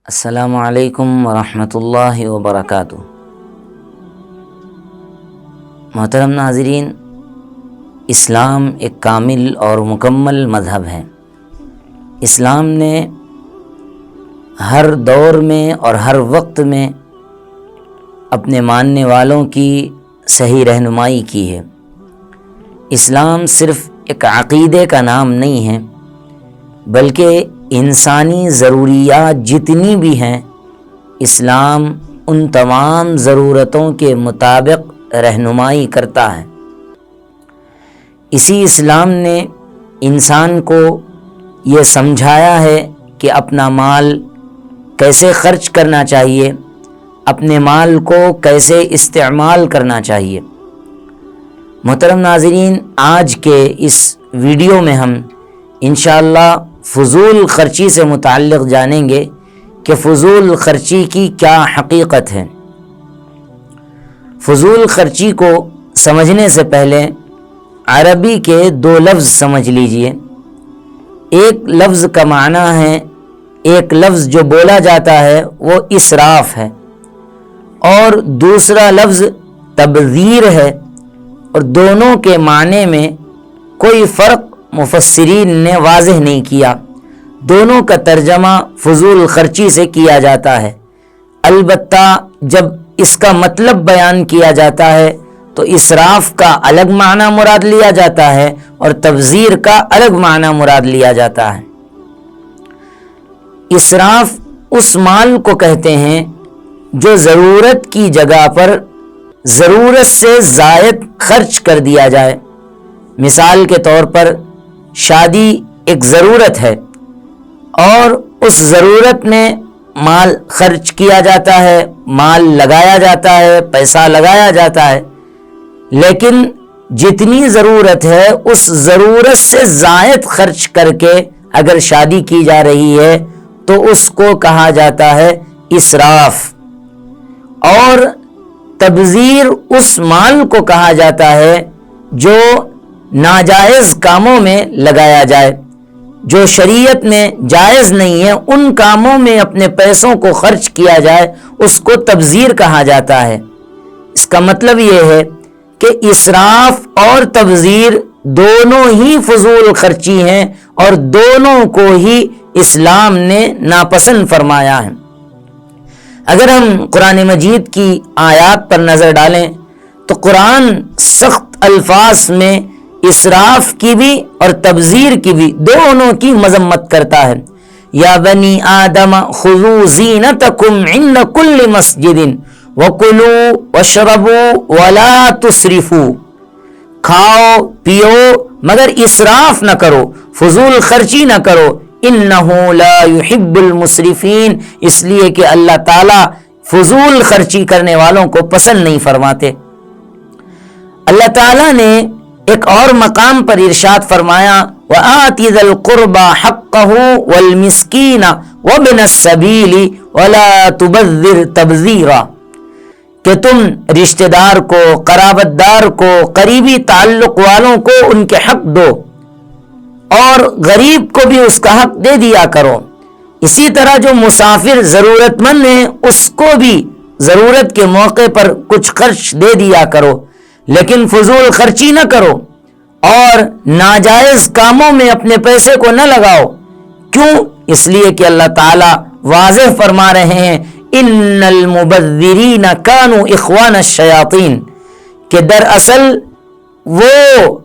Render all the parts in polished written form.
السلام علیکم ورحمۃ اللہ وبرکاتہ۔ محترم ناظرین، اسلام ایک کامل اور مکمل مذہب ہے۔ اسلام نے ہر دور میں اور ہر وقت میں اپنے ماننے والوں کی صحیح رہنمائی کی ہے۔ اسلام صرف ایک عقیدے کا نام نہیں ہے، بلکہ انسانی ضروریات جتنی بھی ہیں، اسلام ان تمام ضرورتوں کے مطابق رہنمائی کرتا ہے۔ اسی اسلام نے انسان کو یہ سمجھایا ہے کہ اپنا مال کیسے خرچ کرنا چاہیے، اپنے مال کو کیسے استعمال کرنا چاہیے۔ محترم ناظرین، آج کے اس ویڈیو میں ہم انشاءاللہ فضول خرچی سے متعلق جانیں گے کہ فضول خرچی کی کیا حقیقت ہے۔ فضول خرچی کو سمجھنے سے پہلے عربی کے دو لفظ سمجھ لیجئے۔ ایک لفظ کا معنی ہے، ایک لفظ جو بولا جاتا ہے وہ اسراف ہے، اور دوسرا لفظ تبذیر ہے، اور دونوں کے معنی میں کوئی فرق مفسرین نے واضح نہیں کیا۔ دونوں کا ترجمہ فضول خرچی سے کیا جاتا ہے، البتہ جب اس کا مطلب بیان کیا جاتا ہے تو اسراف کا الگ معنی مراد لیا جاتا ہے اور تبذیر کا الگ معنی مراد لیا جاتا ہے۔ اسراف اس مال کو کہتے ہیں جو ضرورت کی جگہ پر ضرورت سے زائد خرچ کر دیا جائے۔ مثال کے طور پر شادی ایک ضرورت ہے اور اس ضرورت میں مال خرچ کیا جاتا ہے، مال لگایا جاتا ہے، پیسہ لگایا جاتا ہے، لیکن جتنی ضرورت ہے اس ضرورت سے زائد خرچ کر کے اگر شادی کی جا رہی ہے تو اس کو کہا جاتا ہے اسراف۔ اور تبذیر اس مال کو کہا جاتا ہے جو ناجائز کاموں میں لگایا جائے، جو شریعت میں جائز نہیں ہے، ان کاموں میں اپنے پیسوں کو خرچ کیا جائے، اس کو تبذیر کہا جاتا ہے۔ اس کا مطلب یہ ہے کہ اسراف اور تبذیر دونوں ہی فضول خرچی ہیں اور دونوں کو ہی اسلام نے ناپسند فرمایا ہے۔ اگر ہم قرآن مجید کی آیات پر نظر ڈالیں تو قرآن سخت الفاظ میں اسراف کی بھی اور تبذیر کی بھی دونوں کی مذمت کرتا ہے۔ یا بنی آدم خذوا زینتکم عند کل مسجد وکلوا واشربوا ولا تسرفوا، کھاؤ پیو مگر اسراف نہ کرو، فضول خرچی نہ کرو، انہ لا یحب المسرفین، اس لیے کہ اللہ تعالیٰ فضول خرچی کرنے والوں کو پسند نہیں فرماتے۔ اللہ تعالیٰ نے ایک اور مقام پر ارشاد فرمایا وَآتِ ذَا الْقُرْبَى حَقَّهُ وَالْمِسْكِينَ وَابْنَ السَّبِيلِ وَلَا تُبَذِّرْ تَبْذِيرًا، کہ تم رشتہ دار کو، قرابت دار کو، قریبی تعلق والوں کو ان کے حق دو اور غریب کو بھی اس کا حق دے دیا کرو۔ اسی طرح جو مسافر ضرورت مند ہیں اس کو بھی ضرورت کے موقع پر کچھ خرچ دے دیا کرو، لیکن فضول خرچی نہ کرو اور ناجائز کاموں میں اپنے پیسے کو نہ لگاؤ۔ کیوں؟ اس لیے کہ اللہ تعالیٰ واضح فرما رہے ہیں ان المبذرین کانوا اخوان الشیاطین، کہ دراصل وہ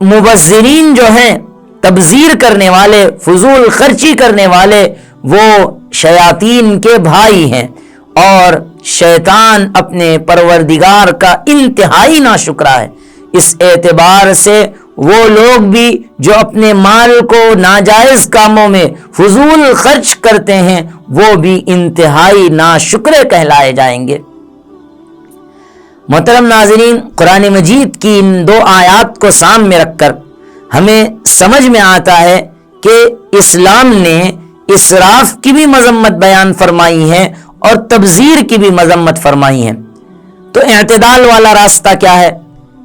مبذرین جو ہیں، تبذیر کرنے والے، فضول خرچی کرنے والے، وہ شیاطین کے بھائی ہیں، اور شیطان اپنے پروردگار کا انتہائی ناشکرا ہے۔ اس اعتبار سے وہ لوگ بھی جو اپنے مال کو ناجائز کاموں میں فضول خرچ کرتے ہیں وہ بھی انتہائی ناشکرے کہلائے جائیں گے۔ محترم ناظرین، قرآن مجید کی ان دو آیات کو سامنے رکھ کر ہمیں سمجھ میں آتا ہے کہ اسلام نے اسراف کی بھی مذمت بیان فرمائی ہے اور تبذیر کی بھی مذمت فرمائی ہے۔ تو اعتدال والا راستہ کیا ہے؟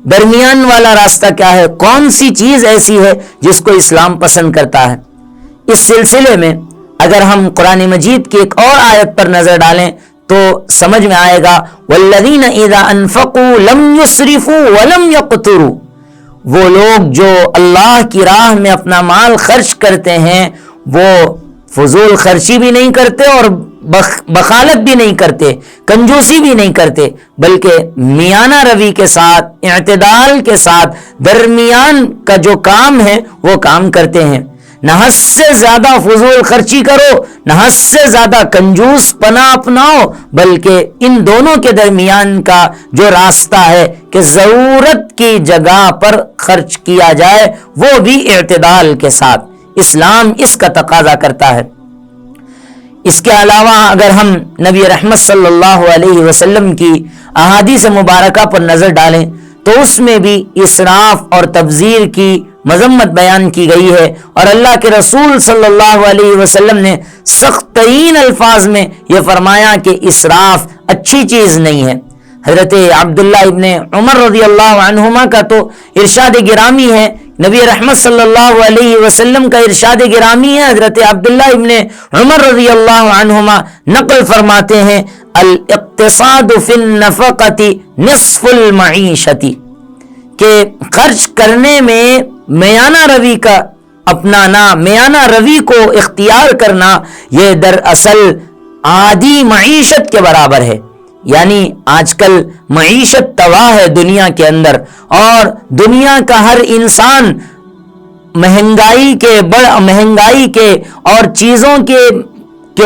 درمیان والا راستہ کیا ہے؟ کون سی چیز ایسی ہے جس کو اسلام پسند کرتا ہے؟ اس سلسلے میں اگر ہم قرآن مجید کی ایک اور آیت پر نظر ڈالیں تو سمجھ میں آئے گا والذین اذا انفقوا لم یسرفوا ولم یقتروا، وہ لوگ جو اللہ کی راہ میں اپنا مال خرچ کرتے ہیں وہ فضول خرچی بھی نہیں کرتے اور بخالت بھی نہیں کرتے، کنجوسی بھی نہیں کرتے، بلکہ میانہ روی کے ساتھ، اعتدال کے ساتھ درمیان کا جو کام ہے وہ کام کرتے ہیں۔ نہ حد سے زیادہ فضول خرچی کرو، نہ حد سے زیادہ کنجوس پنا اپناؤ، بلکہ ان دونوں کے درمیان کا جو راستہ ہے کہ ضرورت کی جگہ پر خرچ کیا جائے وہ بھی اعتدال کے ساتھ، اسلام اس کا تقاضا کرتا ہے۔ اس کے علاوہ اگر ہم نبی رحمت صلی اللہ علیہ وسلم کی احادیث مبارکہ پر نظر ڈالیں تو اس میں بھی اسراف اور تبذیر کی مذمت بیان کی گئی ہے، اور اللہ کے رسول صلی اللہ علیہ وسلم نے سخت ترین الفاظ میں یہ فرمایا کہ اسراف اچھی چیز نہیں ہے۔ حضرت عبداللہ ابن عمر رضی اللہ عنہما کا تو ارشاد گرامی ہے، نبی رحمت صلی اللہ علیہ وسلم کا ارشاد گرامی ہے، حضرت عبداللہ ابن عمر رضی اللہ عنہما نقل فرماتے ہیں الاقتصاد فی النفقۃ نصف المعیشۃ، کہ خرچ کرنے میں میانہ روی کا اپنانا، میانہ روی کو اختیار کرنا، یہ دراصل آدھی معیشت کے برابر ہے۔ یعنی آج کل معیشت تباہ ہے دنیا کے اندر، اور دنیا کا ہر انسان مہنگائی کے اور چیزوں کے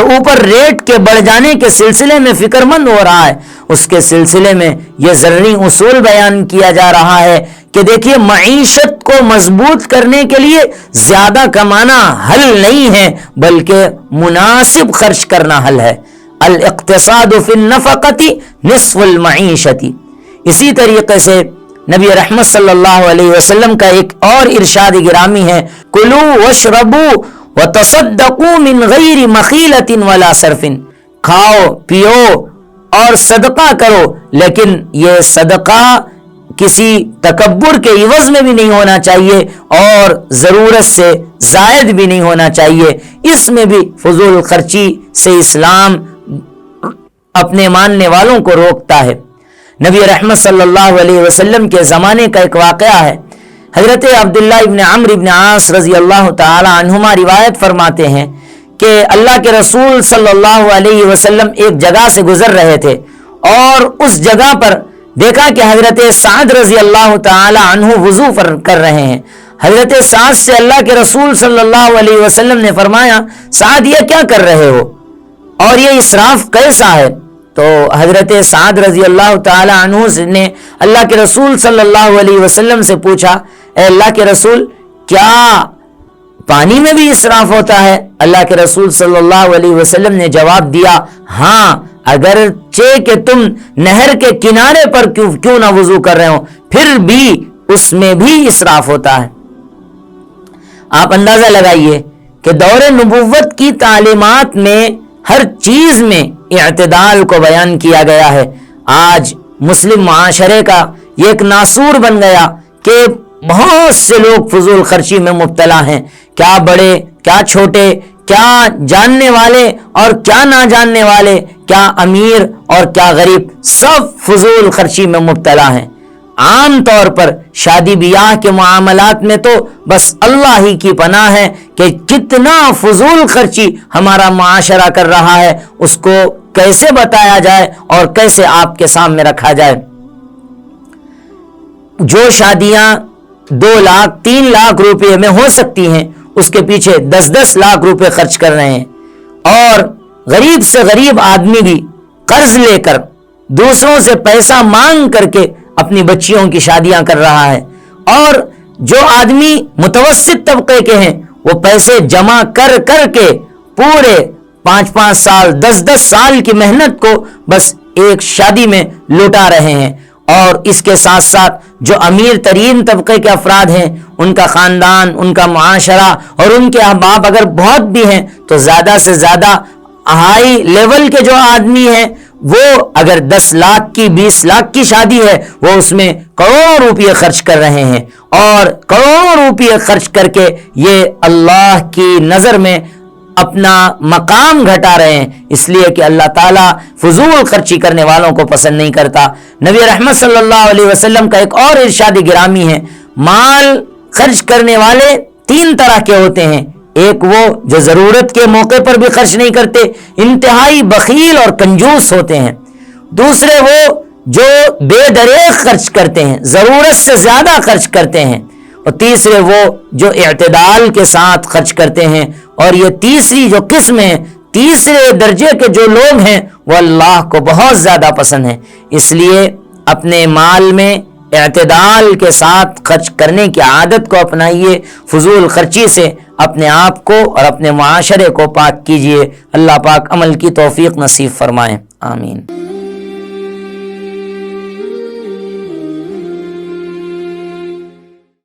اوپر ریٹ کے بڑھ جانے کے سلسلے میں فکر مند ہو رہا ہے۔ اس کے سلسلے میں یہ ضروری اصول بیان کیا جا رہا ہے کہ دیکھیے معیشت کو مضبوط کرنے کے لیے زیادہ کمانا حل نہیں ہے، بلکہ مناسب خرچ کرنا حل ہے۔ الاقتصاد فی النفقۃ نصف المعیشۃ۔ اسی طریقے سے نبی رحمت صلی اللہ علیہ وسلم کا ایک اور ارشاد گرامی ہے کلوا واشربوا وتصدقوا من غیر مخیلۃ ولا صرف، کھاؤ پیو اور صدقہ کرو، لیکن یہ صدقہ کسی تکبر کے عوض میں بھی نہیں ہونا چاہیے اور ضرورت سے زائد بھی نہیں ہونا چاہیے۔ اس میں بھی فضول خرچی سے اسلام اپنے ماننے والوں کو روکتا ہے۔ نبی رحمت صلی اللہ علیہ وسلم کے زمانے کا ایک واقعہ ہے، حضرت عبداللہ ابن عمرو ابن عاص رضی اللہ تعالی عنہما روایت فرماتے ہیں کہ اللہ کے رسول صلی اللہ علیہ وسلم ایک جگہ سے گزر رہے تھے، اور اس جگہ پر دیکھا کہ حضرت سعد رضی اللہ تعالی عنہ وضو کر رہے ہیں۔ حضرت سعد سے اللہ کے رسول صلی اللہ علیہ وسلم نے فرمایا سعد یہ کیا کر رہے ہو اور یہ اسراف کیسا ہے؟ تو حضرت سعد رضی اللہ تعالی عنہ نے اللہ کے رسول صلی اللہ علیہ وسلم سے پوچھا اے اللہ کے رسول کیا پانی میں بھی اسراف ہوتا ہے؟ اللہ کے رسول صلی اللہ علیہ وسلم نے جواب دیا ہاں، اگرچہ کہ تم نہر کے کنارے پر کیوں نہ وضو کر رہے ہو پھر بھی اس میں بھی اسراف ہوتا ہے۔ آپ اندازہ لگائیے کہ دور نبوت کی تعلیمات میں ہر چیز میں اعتدال کو بیان کیا گیا ہے۔ آج مسلم معاشرے کا یہ ایک ناسور بن گیا کہ بہت سے لوگ فضول خرچی میں مبتلا ہیں، کیا بڑے کیا چھوٹے، کیا جاننے والے اور کیا نہ جاننے والے، کیا امیر اور کیا غریب، سب فضول خرچی میں مبتلا ہیں۔ عام طور پر شادی بیاہ کے معاملات میں تو بس اللہ ہی کی پناہ ہے کہ کتنا فضول خرچی ہمارا معاشرہ کر رہا ہے، اس کو کیسے بتایا جائے اور کیسے آپ کے سامنے رکھا جائے۔ جو شادیاں 2 لاکھ 3 لاکھ روپے میں ہو سکتی ہیں اس کے پیچھے 10-10 لاکھ روپے خرچ کر رہے ہیں، اور غریب سے غریب آدمی بھی قرض لے کر دوسروں سے پیسہ مانگ کر کے اپنی بچیوں کی شادیاں کر رہا ہے، اور جو آدمی متوسط طبقے کے ہیں وہ پیسے جمع کر کر کے پورے 5-5 سال 10-10 سال کی محنت کو بس ایک شادی میں لوٹا رہے ہیں۔ اور اس کے ساتھ ساتھ جو امیر ترین طبقے کے افراد ہیں ان کا خاندان، ان کا معاشرہ اور ان کے احباب اگر بہت بھی ہیں تو زیادہ سے زیادہ ہائی لیول کے جو آدمی ہیں وہ اگر 10 لاکھ کی 20 لاکھ کی شادی ہے وہ اس میں کروڑوں روپے خرچ کر رہے ہیں، اور کروڑوں روپے خرچ کر کے یہ اللہ کی نظر میں اپنا مقام گھٹا رہے ہیں، اس لیے کہ اللہ تعالیٰ فضول خرچی کرنے والوں کو پسند نہیں کرتا۔ نبی رحمت صلی اللہ علیہ وسلم کا ایک اور ارشاد گرامی ہے، مال خرچ کرنے والے 3 طرح کے ہوتے ہیں، ایک وہ جو ضرورت کے موقع پر بھی خرچ نہیں کرتے، انتہائی بخیل اور کنجوس ہوتے ہیں، دوسرے وہ جو بے دریغ خرچ کرتے ہیں، ضرورت سے زیادہ خرچ کرتے ہیں، اور تیسرے وہ جو اعتدال کے ساتھ خرچ کرتے ہیں۔ اور یہ تیسری جو قسم ہے، تیسرے درجے کے جو لوگ ہیں، وہ اللہ کو بہت زیادہ پسند ہیں۔ اس لیے اپنے مال میں اعتدال کے ساتھ خرچ کرنے کی عادت کو اپنائیے، فضول خرچی سے اپنے آپ کو اور اپنے معاشرے کو پاک کیجیے۔ اللہ پاک عمل کی توفیق نصیب فرمائیں، آمین۔